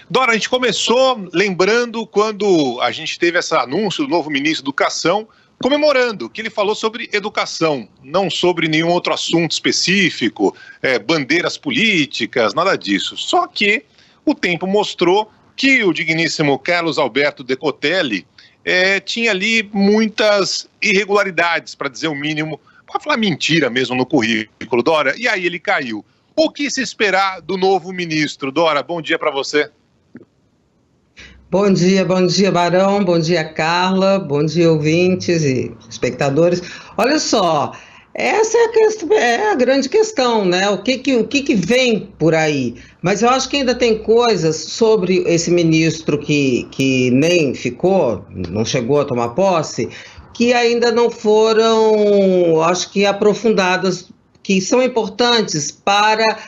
Dora, a gente começou lembrando quando a gente teve esse anúncio do novo ministro da Educação, comemorando que ele falou sobre educação, não sobre nenhum outro assunto específico, bandeiras políticas, nada disso. Só que o tempo mostrou que o digníssimo Carlos Alberto Decotelli tinha ali muitas irregularidades, para dizer o mínimo, para falar mentira mesmo no currículo, Dora, e aí ele caiu. O que se esperar do novo ministro? Dora, bom dia para você. Bom dia, Barão, bom dia, Carla, bom dia, ouvintes e espectadores. Olha só, essa é a grande questão, né? O que vem por aí? Mas eu acho que ainda tem coisas sobre esse ministro que nem ficou, não chegou a tomar posse, que ainda não foram, acho que, aprofundadas, que são importantes para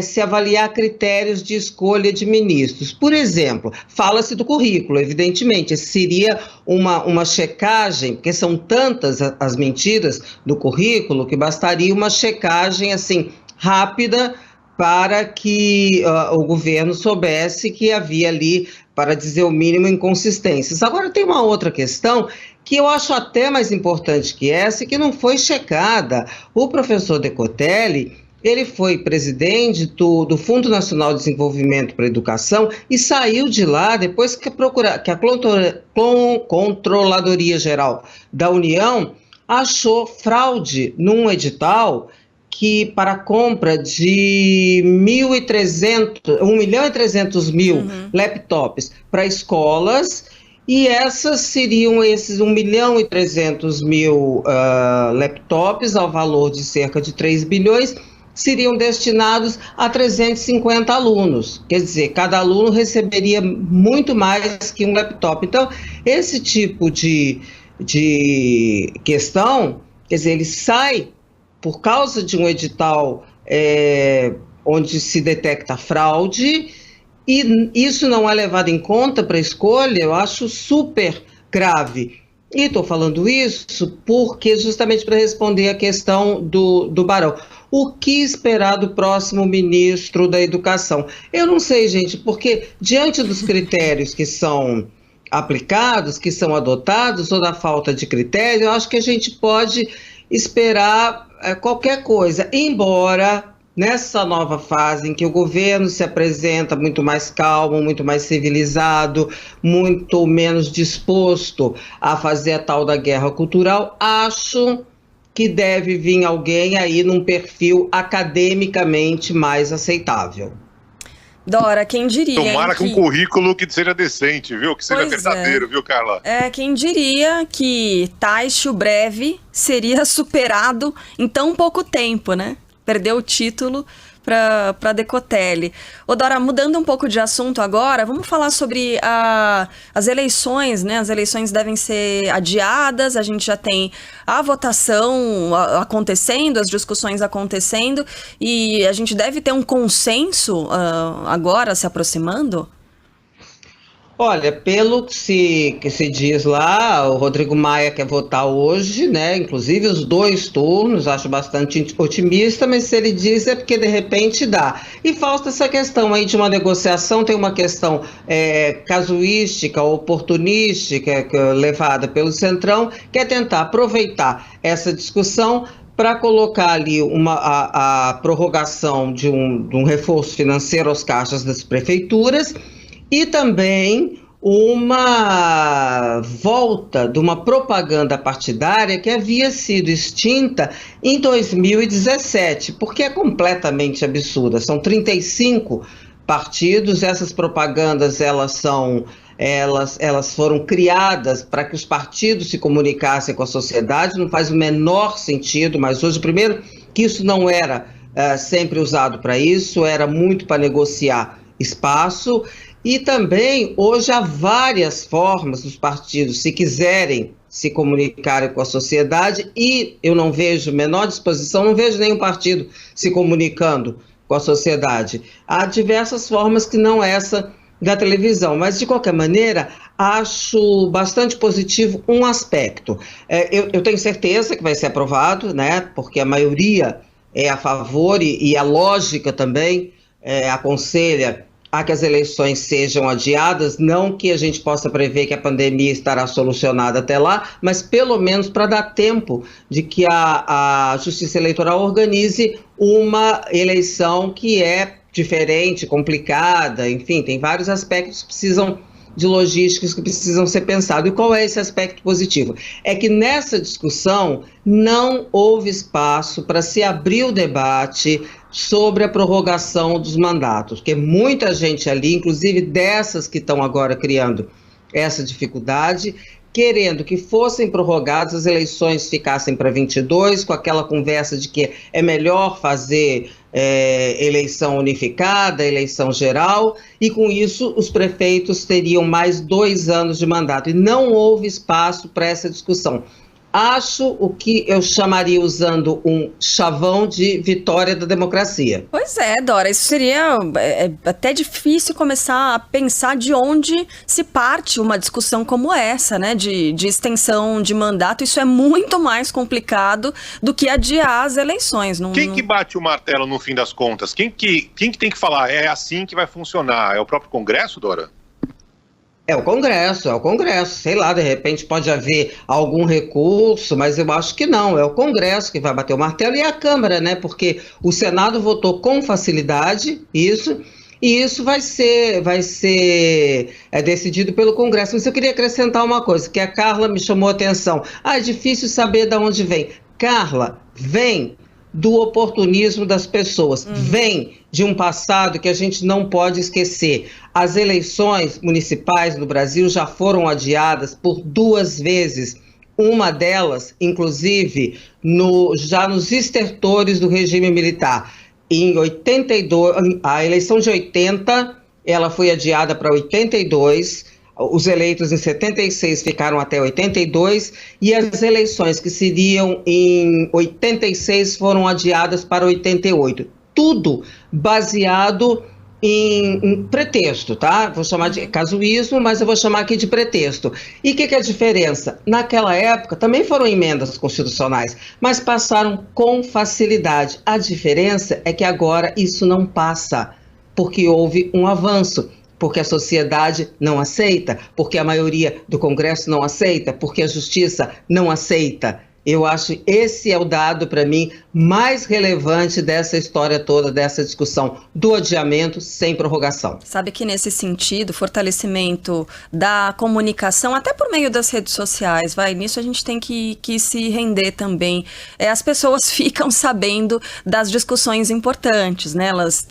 se avaliar critérios de escolha de ministros. Por exemplo, fala-se do currículo, evidentemente, seria uma checagem, porque são tantas as mentiras do currículo que bastaria uma checagem assim rápida para que o governo soubesse que havia ali, para dizer o mínimo, inconsistências. Agora tem uma outra questão que eu acho até mais importante que essa, e que não foi checada. O professor Decotelli, ele foi presidente do Fundo Nacional de Desenvolvimento para a Educação e saiu de lá depois que a Controladoria Geral da União achou fraude num edital que para a compra de 1.300.000 laptops para escolas, e essas seriam esses 1.300.000 laptops ao valor de cerca de 3 bilhões, seriam destinados a 350 alunos. Quer dizer, cada aluno receberia muito mais que um laptop. Então, esse tipo de questão, quer dizer, ele sai por causa de um edital onde se detecta fraude, e isso não é levado em conta para a escolha. Eu acho super grave. E estou falando isso porque, justamente para responder a questão do Barão, o que esperar do próximo ministro da Educação? Eu não sei, gente, porque diante dos critérios que são aplicados, que são adotados, ou da falta de critério, eu acho que a gente pode esperar qualquer coisa, embora nessa nova fase em que o governo se apresenta muito mais calmo, muito mais civilizado, muito menos disposto a fazer a tal da guerra cultural, acho que deve vir alguém aí num perfil academicamente mais aceitável. Dora, quem diria... Tomara que um currículo que seja decente, viu? Que seja verdadeiro, viu, Carla? Quem diria que Taisho Breve seria superado em tão pouco tempo, né? Perdeu o título para Decotelli. Ô Dora, mudando um pouco de assunto agora, vamos falar sobre as eleições, né? As eleições devem ser adiadas, a gente já tem a votação acontecendo, as discussões acontecendo, e a gente deve ter um consenso agora se aproximando? Olha, pelo que se diz lá, o Rodrigo Maia quer votar hoje, né? Inclusive os 2 turnos, acho bastante otimista, mas se ele diz é porque de repente dá. E falta essa questão aí de uma negociação, tem uma questão casuística, oportunística, levada pelo Centrão, que é tentar aproveitar essa discussão para colocar ali a prorrogação de um reforço financeiro aos caixas das prefeituras, e também uma volta de uma propaganda partidária que havia sido extinta em 2017, porque é completamente absurda. São 35 partidos, essas propagandas elas foram criadas para que os partidos se comunicassem com a sociedade, não faz o menor sentido, mas hoje, primeiro, que isso não era sempre usado para isso, era muito para negociar espaço. E também, hoje, há várias formas dos partidos, se quiserem se comunicarem com a sociedade, e eu não vejo menor disposição, não vejo nenhum partido se comunicando com a sociedade. Há diversas formas que não essa da televisão, mas, de qualquer maneira, acho bastante positivo um aspecto. Eu tenho certeza que vai ser aprovado, né, porque a maioria é a favor e a lógica também aconselha a que as eleições sejam adiadas, não que a gente possa prever que a pandemia estará solucionada até lá, mas pelo menos para dar tempo de que a Justiça Eleitoral organize uma eleição que é diferente, complicada, enfim, tem vários aspectos que precisam de logísticos que precisam ser pensados. E qual é esse aspecto positivo? É que nessa discussão não houve espaço para se abrir o debate sobre a prorrogação dos mandatos, porque muita gente ali, inclusive dessas que estão agora criando essa dificuldade, querendo que fossem prorrogadas, as eleições ficassem para 22, com aquela conversa de que é melhor fazer eleição unificada, eleição geral, e com isso os prefeitos teriam mais 2 anos de mandato, e não houve espaço para essa discussão. Acho o que eu chamaria, usando um chavão, de vitória da democracia. Pois é, Dora, isso seria até difícil começar a pensar de onde se parte uma discussão como essa, né, de extensão de mandato. Isso é muito mais complicado do que adiar as eleições. Quem que bate o martelo no fim das contas? Quem que tem que falar, é assim que vai funcionar? É o próprio Congresso, Dora? É o Congresso, sei lá, de repente pode haver algum recurso, mas eu acho que não, é o Congresso que vai bater o martelo e a Câmara, né, porque o Senado votou com facilidade isso, e isso vai ser decidido pelo Congresso. Mas eu queria acrescentar uma coisa, que a Carla me chamou a atenção. É difícil saber de onde vem. Carla, vem do oportunismo das pessoas, vem de um passado que a gente não pode esquecer. As eleições municipais no Brasil já foram adiadas por 2 vezes, uma delas, inclusive, já nos estertores do regime militar. Em 82, a eleição de 80, ela foi adiada para 82, os eleitos em 76 ficaram até 82, e as eleições que seriam em 86 foram adiadas para 88. Tudo baseado em pretexto, tá? Vou chamar de casuísmo, mas eu vou chamar aqui de pretexto. E o que é a diferença? Naquela época também foram emendas constitucionais, mas passaram com facilidade. A diferença é que agora isso não passa, porque houve um avanço. Porque a sociedade não aceita, porque a maioria do Congresso não aceita, porque a Justiça não aceita. Eu acho esse é o dado, para mim, mais relevante dessa história toda, dessa discussão do adiamento sem prorrogação. Sabe que nesse sentido, fortalecimento da comunicação, até por meio das redes sociais, nisso a gente tem que se render também. As pessoas ficam sabendo das discussões importantes, né? Elas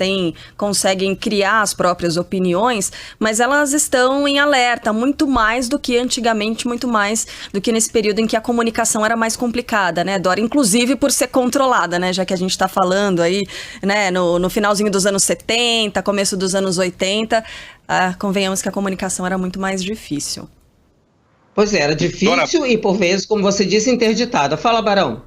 conseguem criar as próprias opiniões, mas elas estão em alerta, muito mais do que antigamente, muito mais do que nesse período em que a comunicação era mais complicada, né, Dora? Inclusive por ser controlada, né? Já que a gente está falando aí, né, no finalzinho dos anos 70, começo dos anos 80, convenhamos que a comunicação era muito mais difícil. Pois é, era difícil, Dora, e por vezes, como você disse, interditada. Fala, Barão.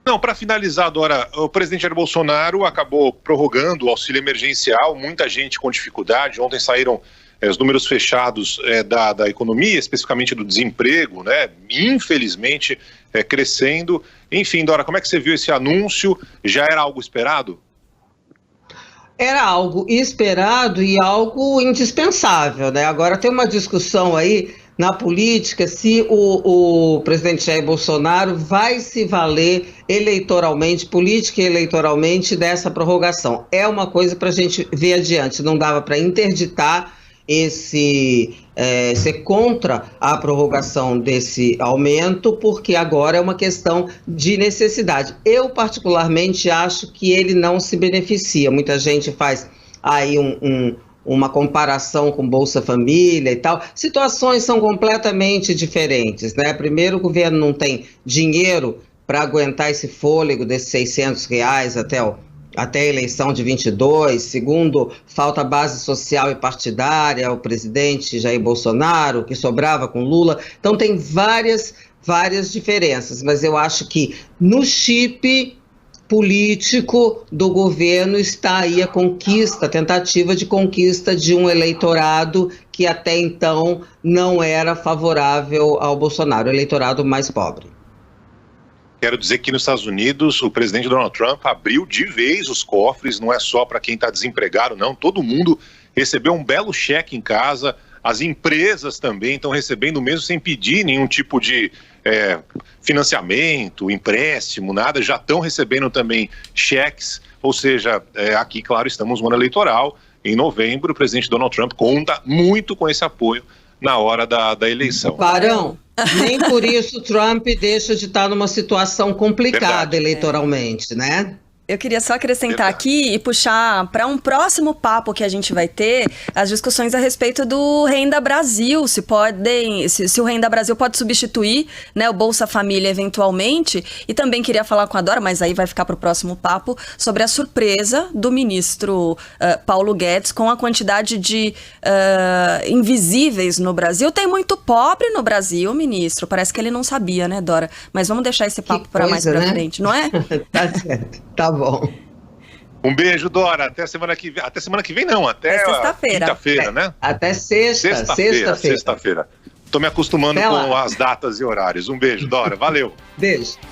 Não, para finalizar, Dora, o presidente Jair Bolsonaro acabou prorrogando o auxílio emergencial, muita gente com dificuldade. Ontem saíram os números fechados da economia, especificamente do desemprego, né? Infelizmente crescendo. Enfim, Dora, como é que você viu esse anúncio? Já era algo esperado? Era algo esperado e algo indispensável, né? Agora tem uma discussão aí na política se o presidente Jair Bolsonaro vai se valer eleitoralmente, política e eleitoralmente, dessa prorrogação. É uma coisa para a gente ver adiante. Não dava para interditar ser contra a prorrogação desse aumento, porque agora é uma questão de necessidade. Eu, particularmente, acho que ele não se beneficia. Muita gente faz aí uma comparação com Bolsa Família e tal. Situações são completamente diferentes, né? Primeiro, o governo não tem dinheiro para aguentar esse fôlego desses R$600 até a eleição de 22. Segundo, falta base social e partidária, o presidente Jair Bolsonaro, que sobrava com Lula. Então tem várias diferenças, mas eu acho que no chip político do governo está aí a tentativa de conquista de um eleitorado que até então não era favorável ao Bolsonaro, o eleitorado mais pobre. Quero dizer que nos Estados Unidos o presidente Donald Trump abriu de vez os cofres, não é só para quem está desempregado, não. Todo mundo recebeu um belo cheque em casa, as empresas também estão recebendo mesmo sem pedir nenhum tipo de financiamento, empréstimo, nada, já estão recebendo também cheques, ou seja, aqui, claro, estamos no ano eleitoral, em novembro, o presidente Donald Trump conta muito com esse apoio na hora da eleição. Barão, nem por isso Trump deixa de estar numa situação complicada eleitoralmente, né? Eu queria só acrescentar aqui e puxar para um próximo papo que a gente vai ter as discussões a respeito do Renda Brasil, se o Renda Brasil pode substituir, né, o Bolsa Família eventualmente, e também queria falar com a Dora, mas aí vai ficar para o próximo papo, sobre a surpresa do ministro Paulo Guedes com a quantidade de invisíveis no Brasil. Tem muito pobre no Brasil, ministro, parece que ele não sabia, né, Dora? Mas vamos deixar esse papo para mais para frente, não é? Tá certo, tá bom. Um beijo, Dora. Até semana que vem. Até semana que vem, não. Até sexta-feira. Quinta-feira, né? Até sexta-feira. Tô me acostumando com as datas e horários. Um beijo, Dora. Valeu. Beijo.